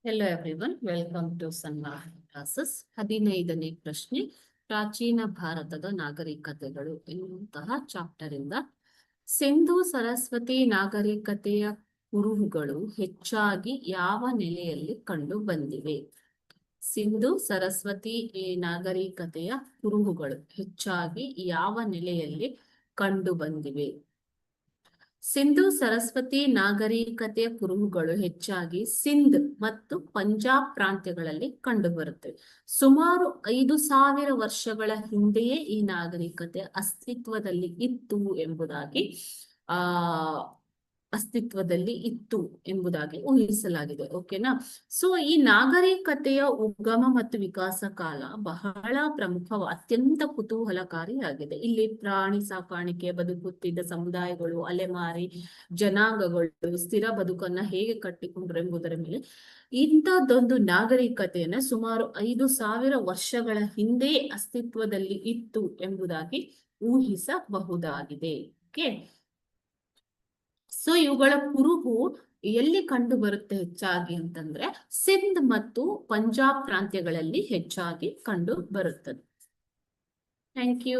Hello everyone, welcome to Sanmark classes. 15ನೇ ಪ್ರಶ್ನೆ, ಪ್ರಾಚೀನ ಭಾರತದ ನಾಗರಿಕತೆಗಳು ಎನ್ನುವಂತಹ ಚಾಪ್ಟರ್ ಇಂದ ಸಿಂಧೂ ಸರಸ್ವತಿ ನಾಗರಿಕತೆಯ ಕುರುಹುಗಳು ಹೆಚ್ಚಾಗಿ ಯಾವ ನೆಲೆಯಲ್ಲಿ ಕಂಡು ಬಂದಿವೆ? ಸಿಂಧೂ ಸರಸ್ವತಿ ನಾಗರಿಕತೆಯ ಕುರುಹುಗಳು ಹೆಚ್ಚಾಗಿ ಯಾವ ನೆಲೆಯಲ್ಲಿ ಕಂಡು ಬಂದಿವೆ? ಸಿಂಧೂ ಸರಸ್ವತಿ ನಾಗರಿಕತೆಯ ಕುರುಹುಗಳು ಹೆಚ್ಚಾಗಿ ಸಿಂಧ್ ಮತ್ತು ಪಂಜಾಬ್ ಪ್ರಾಂತ್ಯಗಳಲ್ಲಿ ಕಂಡುಬರುತ್ತವೆ. ಸುಮಾರು 5,000 ವರ್ಷಗಳ ಹಿಂದೆಯೇ ಈ ನಾಗರಿಕತೆ ಅಸ್ತಿತ್ವದಲ್ಲಿ ಇತ್ತು ಎಂಬುದಾಗಿ ಊಹಿಸಲಾಗಿದೆ. ಓಕೆನಾ? ಸೊ ಈ ನಾಗರಿಕತೆಯ ಉಗಮ ಮತ್ತು ವಿಕಾಸ ಕಾಲ ಬಹಳ ಅತ್ಯಂತ ಕುತೂಹಲಕಾರಿಯಾಗಿದೆ. ಇಲ್ಲಿ ಪ್ರಾಣಿ ಸಾಕಾಣಿಕೆ, ಬದುಕುತ್ತಿದ್ದ ಸಮುದಾಯಗಳು, ಅಲೆಮಾರಿ ಜನಾಂಗಗಳು ಸ್ಥಿರ ಬದುಕನ್ನ ಹೇಗೆ ಕಟ್ಟಿಕೊಂಡ್ರು ಎಂಬುದರ ಮೇಲೆ ಇಂಥದ್ದೊಂದು ನಾಗರಿಕತೆಯನ್ನ ಸುಮಾರು 5,000 ವರ್ಷಗಳ ಹಿಂದೆ ಅಸ್ತಿತ್ವದಲ್ಲಿ ಇತ್ತು ಎಂಬುದಾಗಿ ಊಹಿಸಬಹುದಾಗಿದೆ. ಓಕೆ, ಸೊ ಇವುಗಳ ಕುರುಹು ಎಲ್ಲಿ ಕಂಡು ಬರುತ್ತೆ ಹೆಚ್ಚಾಗಿ ಅಂತಂದ್ರೆ ಸಿಂಧ್ ಮತ್ತು ಪಂಜಾಬ್ ಪ್ರಾಂತ್ಯಗಳಲ್ಲಿ ಹೆಚ್ಚಾಗಿ ಕಂಡು ಬರುತ್ತದೆ. Thank you.